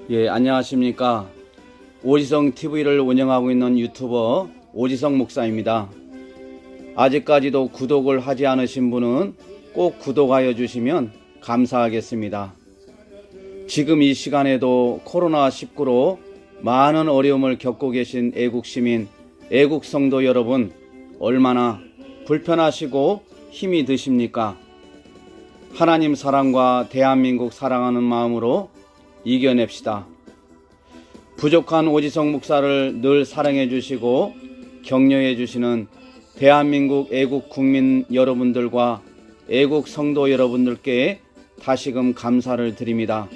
안녕하십니까. 오지성 TV를 운영하고 있는 유튜버 오지성 목사입니다. 아직까지도 구독을 하지 않으신 분은 꼭 구독하여 주시면 감사하겠습니다. 지금 이 시간에도 코로나19로 많은 어려움을 겪고 계신 애국시민, 애국성도 여러분, 얼마나 불편하시고 힘이 드십니까? 하나님 사랑과 대한민국 사랑하는 마음으로 이겨냅시다. 부족한 오지성 목사를 늘 사랑해 주시고 격려해 주시는 대한민국 애국 국민 여러분들과 애국 성도 여러분들께 다시금 감사를 드립니다.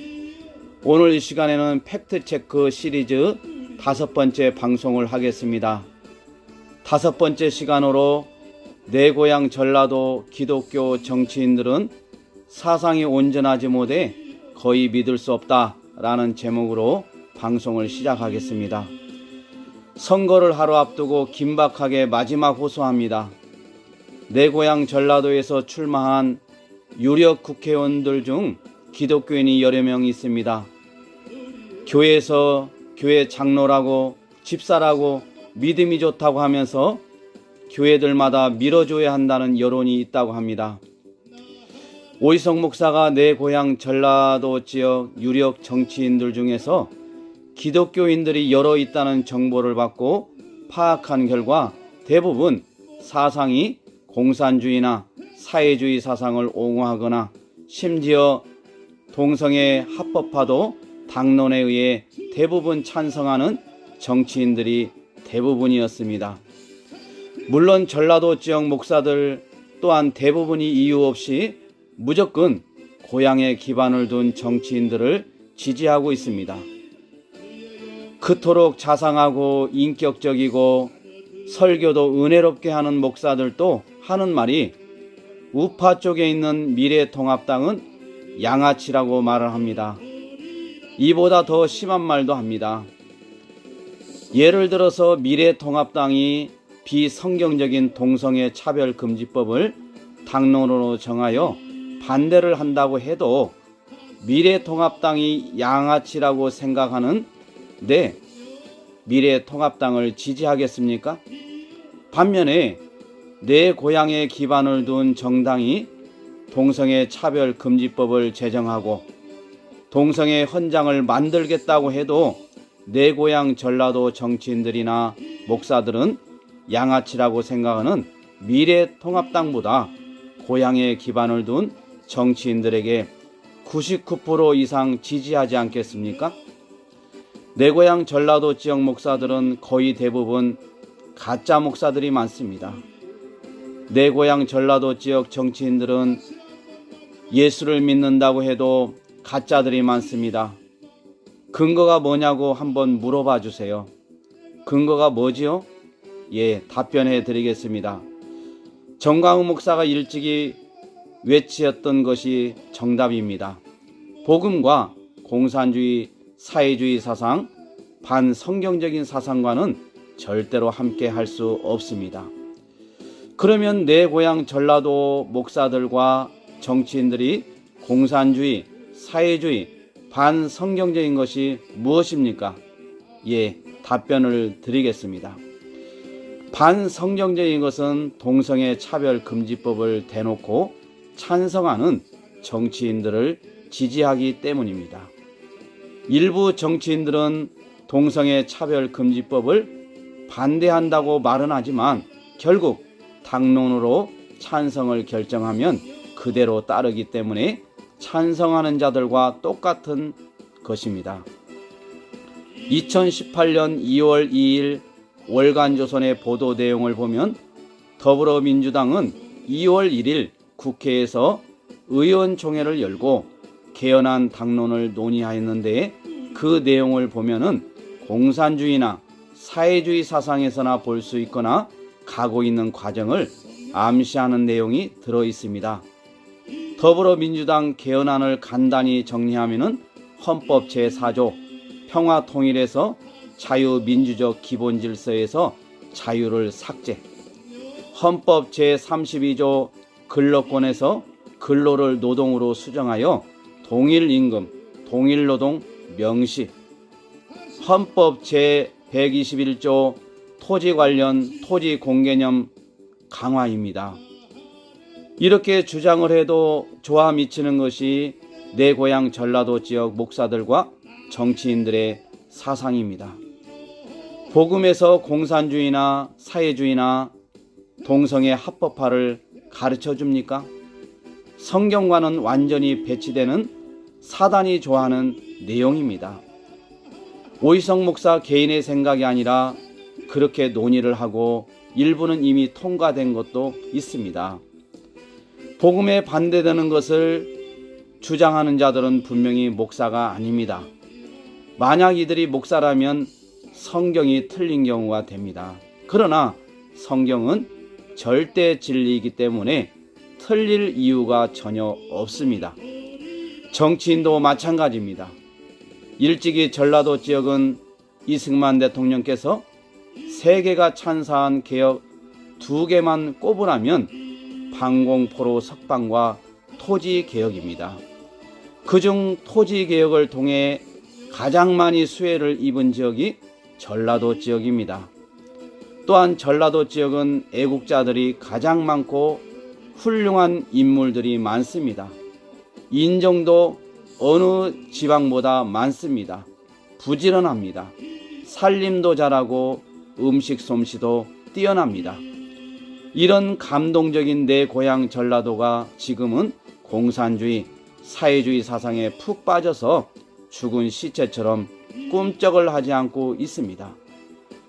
오늘 이 시간에는 팩트체크 시리즈 5번째 방송을 하겠습니다. 5번째 시간으로 내 고향 전라도 기독교 정치인들은 사상이 온전하지 못해 거의 믿을 수 없다 라는 제목으로 방송을 시작하겠습니다. 선거를 하루 앞두고 긴박하게 마지막 호소합니다. 내 고향 전라도에서 출마한 유력 국회의원들 중 기독교인이 여러 명 있습니다. 교회에서 교회 장로라고 집사라고 믿음이 좋다고 하면서 교회들마다 밀어줘야 한다는 여론이 있다고 합니다. 오지성 목사가 내 고향 전라도 지역 유력 정치인들 중에서 기독교인들이 여러 있다는 정보를 받고 파악한 결과 대부분 사상이 공산주의나 사회주의 사상을 옹호하거나 심지어 동성애 합법화도 당론에 의해 대부분 찬성하는 정치인들이 대부분이었습니다. 물론 전라도 지역 목사들 또한 대부분이 이유 없이 무조건 고향에 기반을 둔 정치인들을 지지하고 있습니다. 그토록 자상하고 인격적이고 설교도 은혜롭게 하는 목사들도 하는 말이 우파 쪽에 있는 미래통합당은 양아치라고 말을 합니다. 이보다 더 심한 말도 합니다. 예를 들어서 미래통합당이 비성경적인 동성애 차별금지법을 당론으로 정하여 반대를 한다고 해도 미래통합당이 양아치라고 생각하는 미래통합당을 지지하겠습니까? 반면에 내 고향에 기반을 둔 정당이 동성애 차별금지법을 제정하고 동성애 헌장을 만들겠다고 해도 내 고향 전라도 정치인들이나 목사들은 양아치라고 생각하는 미래통합당보다 고향에 기반을 둔 정치인들에게 99% 이상 지지하지 않겠습니까? 내 고향 전라도 지역 목사들은 거의 대부분 가짜 목사들이 많습니다. 내 고향 전라도 지역 정치인들은 예수를 믿는다고 해도 가짜들이 많습니다. 근거가 뭐냐고 한번 물어봐 주세요. 근거가 뭐지요? 답변해 드리겠습니다. 정광훈 목사가 일찍이 외치었던 것이 정답입니다. 복음과 공산주의, 사회주의 사상, 반성경적인 사상과는 절대로 함께 할 수 없습니다. 그러면 내 고향 전라도 목사들과 정치인들이 공산주의, 사회주의, 반성경적인 것이 무엇입니까? 답변을 드리겠습니다. 반성경적인 것은 동성애 차별금지법을 대놓고 찬성하는 정치인들을 지지하기 때문입니다. 일부 정치인들은 동성애 차별금지법을 반대한다고 말은 하지만 결국 당론으로 찬성을 결정하면 그대로 따르기 때문에 찬성하는 자들과 똑같은 것입니다. 2018년 2월 2일 월간조선의 보도 내용을 보면 더불어민주당은 2월 1일 국회에서 의원총회를 열고 개헌안 당론을 논의하였는데 그 내용을 보면은 공산주의나 사회주의 사상에서나 볼 수 있거나 가고 있는 과정을 암시하는 내용이 들어 있습니다. 더불어민주당 개헌안을 간단히 정리하면은 헌법 제4조 평화통일에서 자유민주적 기본질서에서 자유를 삭제, 헌법 제32조 근로권에서 근로를 노동으로 수정하여 동일임금, 동일노동 명시, 헌법 제121조 토지 관련 토지 공개념 강화입니다. 이렇게 주장을 해도 좋아 미치는 것이 내 고향 전라도 지역 목사들과 정치인들의 사상입니다. 복음에서 공산주의나 사회주의나 동성애 합법화를 가르쳐 줍니까? 성경과는 완전히 배치되는 사단이 좋아하는 내용입니다. 오희성 목사 개인의 생각이 아니라 그렇게 논의를 하고 일부는 이미 통과된 것도 있습니다. 복음에 반대되는 것을 주장하는 자들은 분명히 목사가 아닙니다. 만약 이들이 목사라면 성경이 틀린 경우가 됩니다. 그러나 성경은 절대 진리이기 때문에 틀릴 이유가 전혀 없습니다. 정치인도 마찬가지입니다. 일찍이 전라도 지역은 이승만 대통령께서 세계가 찬사한 개혁 2개만 꼽으라면 방공포로 석방과 토지 개혁입니다. 그중 토지 개혁을 통해 가장 많이 수혜를 입은 지역이 전라도 지역입니다. 또한 전라도 지역은 애국자들이 가장 많고 훌륭한 인물들이 많습니다. 인정도 어느 지방보다 많습니다. 부지런합니다. 살림도 잘하고 음식 솜씨도 뛰어납니다. 이런 감동적인 내 고향 전라도가 지금은 공산주의, 사회주의 사상에 푹 빠져서 죽은 시체처럼 꿈쩍을 하지 않고 있습니다.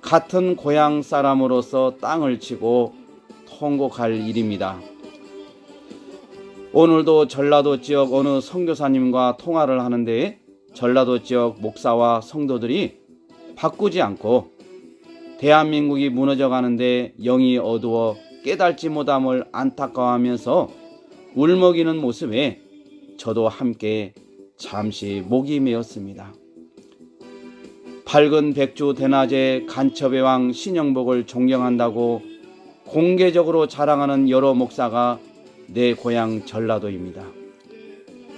같은 고향 사람으로서 땅을 치고 통곡할 일입니다. 오늘도 전라도 지역 어느 선교사님과 통화를 하는데 전라도 지역 목사와 성도들이 바꾸지 않고 대한민국이 무너져 가는데 영이 어두워 깨닫지 못함을 안타까워하면서 울먹이는 모습에 저도 함께 잠시 목이 메었습니다. 밝은 백주 대낮에 간첩의 왕 신영복을 존경한다고 공개적으로 자랑하는 여러 목사가 내 고향 전라도입니다.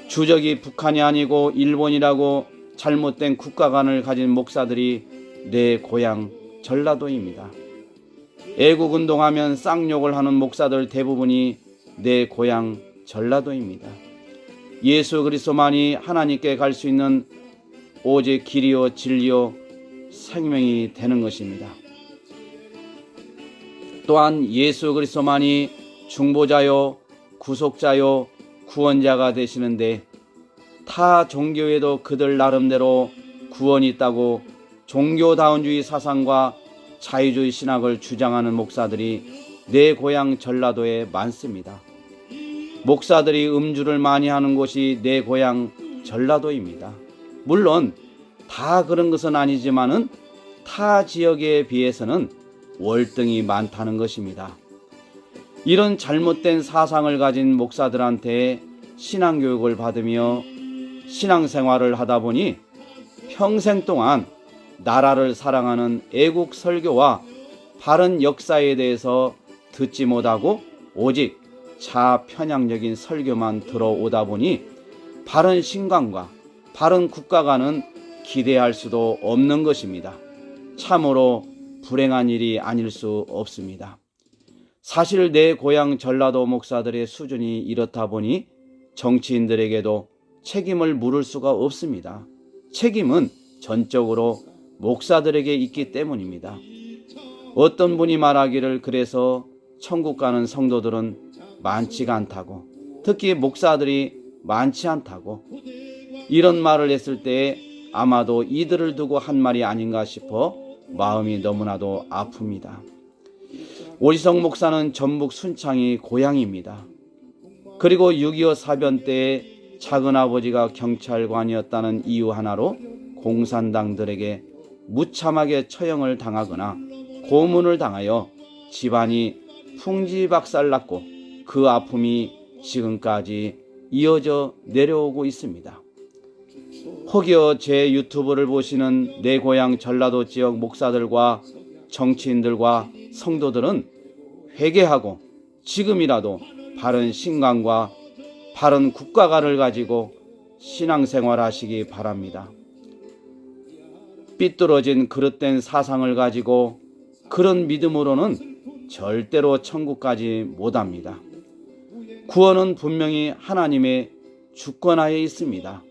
주적이 북한이 아니고 일본이라고 잘못된 국가관을 가진 목사들이 내 고향 전라도입니다. 애국운동하면 쌍욕을 하는 목사들 대부분이 내 고향 전라도입니다. 예수 그리스도만이 하나님께 갈 수 있는 오직 길이요 진리요 생명이 되는 것입니다. 또한 예수 그리스도만이 중보자요 구속자요 구원자가 되시는데 타 종교에도 그들 나름대로 구원이 있다고 종교다운주의 사상과 자유주의 신학을 주장하는 목사들이 내 고향 전라도에 많습니다. 목사들이 음주를 많이 하는 곳이 내 고향 전라도입니다. 물론 다 그런 것은 아니지만은 타 지역에 비해서는 월등히 많다는 것입니다. 이런 잘못된 사상을 가진 목사들한테 신앙교육을 받으며 신앙생활을 하다 보니 평생 동안 나라를 사랑하는 애국 설교와 바른 역사에 대해서 듣지 못하고 오직 자편향적인 설교만 들어오다 보니 바른 신앙과 바른 국가관은 기대할 수도 없는 것입니다. 참으로 불행한 일이 아닐 수 없습니다. 사실 내 고향 전라도 목사들의 수준이 이렇다 보니 정치인들에게도 책임을 물을 수가 없습니다. 책임은 전적으로 목사들에게 있기 때문입니다. 어떤 분이 말하기를 그래서 천국 가는 성도들은 많지가 않다고, 특히 목사들이 많지 않다고, 이런 말을 했을 때 아마도 이들을 두고 한 말이 아닌가 싶어 마음이 너무나도 아픕니다. 오희성 목사는 전북 순창이 고향입니다. 그리고 6.25 사변 때 작은아버지가 경찰관이었다는 이유 하나로 공산당들에게 무참하게 처형을 당하거나 고문을 당하여 집안이 풍지박살났고 그 아픔이 지금까지 이어져 내려오고 있습니다. 혹여 제 유튜브를 보시는 내 고향 전라도 지역 목사들과 정치인들과 성도들은 회개하고 지금이라도 바른 신앙과 바른 국가관을 가지고 신앙생활 하시기 바랍니다. 삐뚤어진 그릇된 사상을 가지고 그런 믿음으로는 절대로 천국까지 못합니다. 구원은 분명히 하나님의 주권하에 있습니다.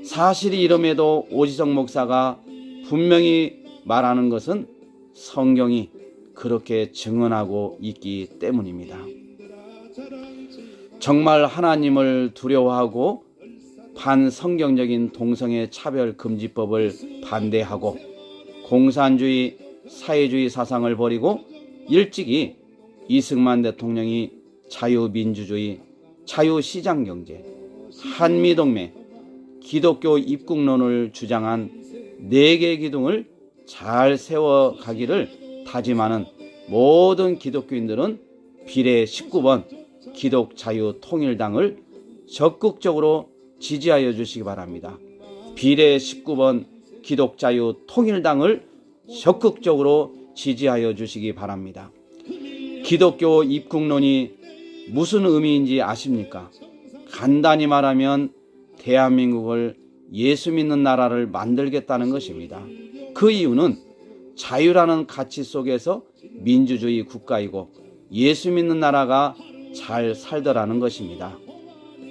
사실이 이름에도 오지성 목사가 분명히 말하는 것은 성경이 그렇게 증언하고 있기 때문입니다. 정말 하나님을 두려워하고 반성경적인 동성애 차별 금지법을 반대하고 공산주의, 사회주의 사상을 버리고 일찍이 이승만 대통령이 자유민주주의, 자유시장경제, 한미동맹, 기독교 입국론을 주장한 4개의 기둥을 잘 세워가기를 다짐하는 모든 기독교인들은 비례 19번 기독자유통일당을 적극적으로 지지하여 주시기 바랍니다. 비례 19번 기독자유통일당을 적극적으로 지지하여 주시기 바랍니다. 기독교 입국론이 무슨 의미인지 아십니까? 간단히 말하면 대한민국을 예수 믿는 나라를 만들겠다는 것입니다. 그 이유는 자유라는 가치 속에서 민주주의 국가이고 예수 믿는 나라가 잘 살더라는 것입니다.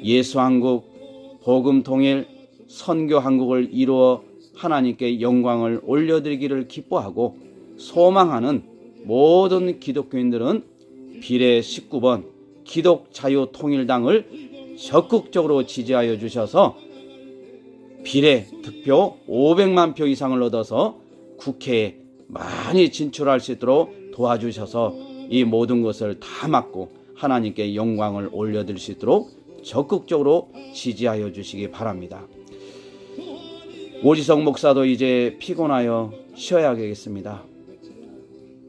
예수 한국, 복음 통일, 선교 한국을 이루어 하나님께 영광을 올려드리기를 기뻐하고 소망하는 모든 기독교인들은 비례 19번 기독자유통일당을 적극적으로 지지하여 주셔서 비례 득표 500만 표 이상을 얻어서 국회에 많이 진출할 수 있도록 도와주셔서 이 모든 것을 다 막고 하나님께 영광을 올려드릴 수 있도록 적극적으로 지지하여 주시기 바랍니다. 오지성 목사도 이제 피곤하여 쉬어야겠습니다.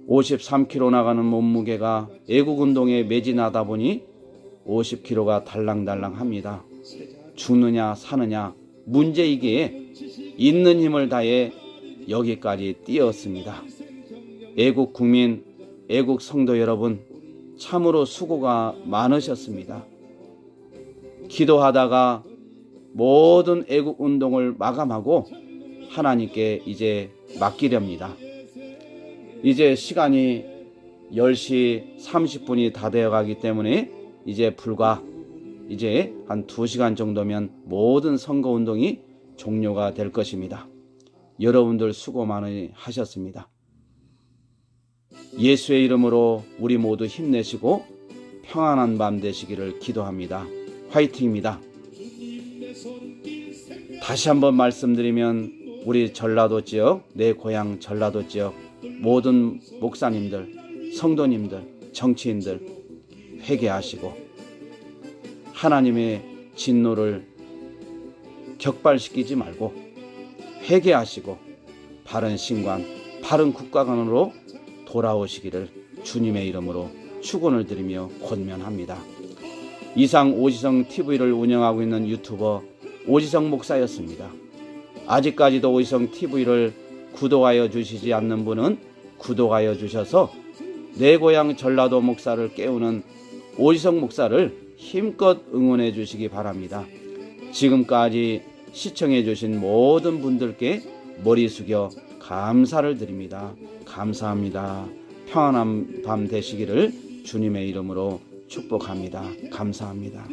53kg 나가는 몸무게가 애국운동에 매진하다 보니 50kg가 달랑달랑합니다. 죽느냐 사느냐 문제이기에 있는 힘을 다해 여기까지 뛰었습니다. 애국 국민, 애국 성도 여러분, 참으로 수고가 많으셨습니다. 기도하다가 모든 애국 운동을 마감하고 하나님께 이제 맡기렵니다. 이제 시간이 10시 30분이 다 되어 가기 때문에 이제 불과 이제 한 2시간 정도면 모든 선거운동이 종료가 될 것입니다. 여러분들 수고 많이 하셨습니다. 예수의 이름으로 우리 모두 힘내시고 평안한 밤 되시기를 기도합니다. 화이팅입니다. 다시 한번 말씀드리면 우리 전라도 지역, 내 고향 전라도 지역 모든 목사님들, 성도님들, 정치인들 회개하시고 하나님의 진노를 격발시키지 말고 회개하시고 바른 신관, 바른 국가관으로 돌아오시기를 주님의 이름으로 축원을 드리며 권면합니다. 이상 오지성 TV를 운영하고 있는 유튜버 오지성 목사였습니다. 아직까지도 오지성 TV를 구독하여 주시지 않는 분은 구독하여 주셔서 내 고향 전라도 목사를 깨우는 오지성 목사를 힘껏 응원해 주시기 바랍니다. 지금까지 시청해 주신 모든 분들께 머리 숙여 감사를 드립니다. 감사합니다. 평안한 밤 되시기를 주님의 이름으로 축복합니다. 감사합니다.